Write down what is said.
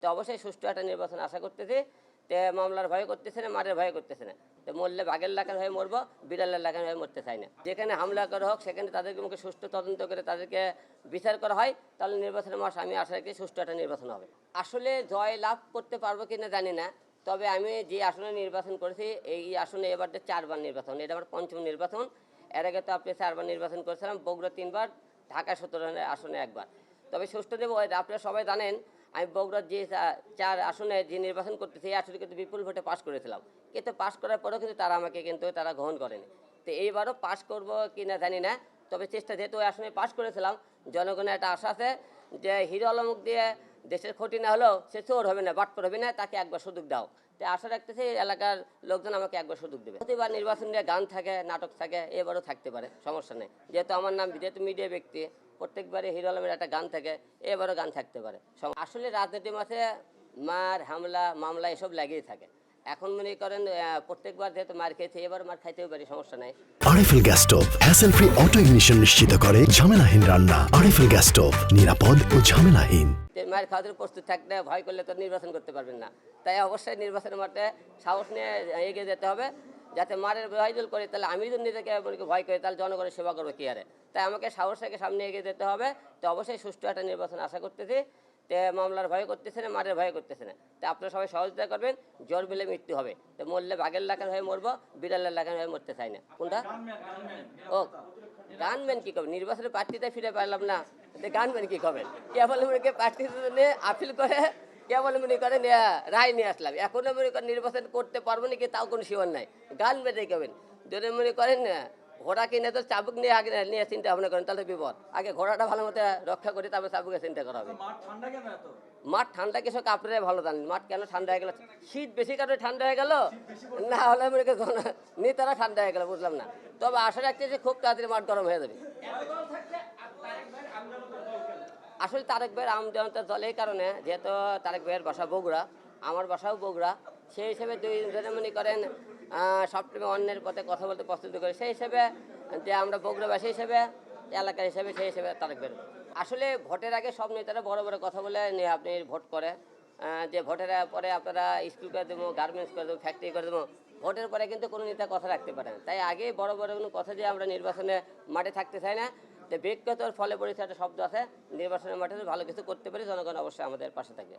তো অবশ্যই সুষ্ঠু একটা নির্বাচন আশা করতেছি। তো মামলার ভয় করতেছে না, মারের ভয় করতেছে না। তো মরলে বাঘের লাগার হয়ে মরবো, বিড়ালের লাগার হয়ে মরতে চাই না। যেখানে হামলা করা হোক সেখানে তাদেরকে মুখে সুষ্ঠু তদন্ত করে তাদেরকে বিচার করা হয়, তাহলে নির্বাচনের মাস আমি আশা রাখি সুষ্ঠু একটা নির্বাচন হবে। আসলে জয় লাভ করতে পারবো কিনা জানি না, তবে আমি যে আসনে নির্বাচন করেছি এই আসনে এবার 4বার নির্বাচন, এটা আমার 5ম নির্বাচন। এর আগে তো আপনি 4বার নির্বাচন করেছিলাম, বগুড়া 3বার, ঢাকা 17 আসনে 1বার। তবে সুষ্ঠু দেব, আপনারা সবাই জানেন আমি বগুড়ার যে 4 আসনে যে নির্বাচন করতেছি এই আসনে কিন্তু বিপুল ভোটে পাশ করেছিলাম, কিন্তু পাশ করার পরেও কিন্তু তারা আমাকে তারা গ্রহণ করেনি। তো এইবারও পাশ করবো কি না জানি না, তবে চেষ্টা, যেহেতু ওই আসনে পাশ করেছিলাম, জনগণের একটা আশা আছে যে হিরো আলমুখ দিয়ে দেশের ক্ষতি না হলেও সে চোর হবে না, বাটপার হবে না, তাকে একবার সুযোগ দাও। তাই আশা রাখতেছি এলাকার লোকজন আমাকে একবার সুযোগ দেবে। প্রতিবার নির্বাচন নিয়ে গান থাকে, নাটক থাকে, এবারও থাকতে পারে, সমস্যা নেই। যেহেতু আমার নাম, যেহেতু মিডিয়া ব্যক্তি, প্রত্যেকবারে হিরো আলমের একটা গান থাকে, এবারও গান থাকতে পারে। আসলে রাজনীতির মাঝে মার, হামলা, মামলা এসব লেগেই থাকে। এখন মনে করেন প্রত্যেকবার যেহেতু মার খেয়েছে, এবার মার খাইতেও পারি, সমস্যা নাই। RFL gas stove hassle free auto ignition নিশ্চিত করে ঝামেলাহীন রান্না। আরএফএল গ্যাস স্টোভ নিরাপদ ও ঝামেলাহীন। মায়ের খাওয়ার জন্য প্রস্তুত থাকতে, ভয় করলে তো নির্বাচন করতে পারবেন না। তাই অবশ্যই নির্বাচনের মাঠে সাহস নিয়ে এগিয়ে যেতে হবে, যাতে মারের ভয় দূর করি। তাহলে আমি যদি নিজেকে ভয় করি, তাহলে জনগণের সেবা করবো কি আরে? তাই আমাকে সাহস রেখে সামনে এগিয়ে যেতে হবে। তো অবশ্যই সুষ্ঠু একটা নির্বাচন আশা করতেছি। তো মামলার ভয় করতেছে না, মারের ভয় করতেছে না। তো আপনারা সবাই সহযোগিতা করবেন, জ্বর বিলে মৃত্যু হবে। তো মরলে বাঘের লাগার হয়ে মরবো, বিড়ালের লাগার হয়ে মরতে চাই না। কোনটা? ও, গানম্যান কী করবেন? নির্বাচনের প্রার্থীতে ফিরে পারলাম না, গানম্যান কী করবেন? কেবল মনে করে প্রার্থীর জন্য আপিল করে, কেবল মনে করেন রায় নিয়ে আসলাম। এখনও মনে করেন নির্বাচন করতে পারবো নাকি তাও কোনো শিওর নাই। গানম্যানই করবেন। যদি মনে করেন ঘোড়া কিনে তো চাবুক নিয়ে আগে নিয়ে চিন্তা ভাবনা করেন, তাহলে বিপদ। আগে ঘোড়াটা ভালো মতো রক্ষা করে তারপরে চাবুকের চিন্তা করা হবে। মাঠ ঠান্ডা কিছু আপনারাই ভালো জানেন, মাঠ কেন ঠান্ডা হয়ে গেল? শীত বেশি কারণে ঠান্ডা হয়ে গেল, না হলে মনে করেন নেতারা ঠান্ডা হয়ে গেল, বুঝলাম না। তবে আশা রাখছি যে খুব তাড়াতাড়ি মাঠ গরম হয়ে যাবে। আসলে তারেক ভাইয়ের আমজনতার দল এই কারণে, যেহেতু তারেক ভাইয়ের বাসা বগুড়া, আমার বাসাও বগুড়া, সেই হিসেবে দুই জনে মনে করেন সবসময় অন্যের পথে কথা বলতে পছন্দ করি। সেই হিসেবে যে আমরা বগুড়াবাসী হিসেবে, এলাকার হিসেবে, সেই হিসেবে তারেক ভাইয়ের। আসলে ভোটের আগে সব নেতারা বড় বড় কথা বলে নিয়ে আপনি ভোট করে, যে ভোটের পরে আপনারা স্কুল করে দেবো, গার্মেন্টস করে দেবো, ফ্যাক্টরি করে দেবো। ভোটের পরে কিন্তু কোনো নেতা কথা রাখতে পারে না। তাই আগে বড় বড় কোনো কথা দিয়ে আমরা নির্বাচনে মাঠে থাকতে চাই না। তো ব্যক্তিগত ফলে পরিচয় একটা শব্দ আছে, নির্বাচনের মাঠে ভালো কিছু করতে পারি, জনগণ অবশ্যই আমাদের পাশে থাকবে।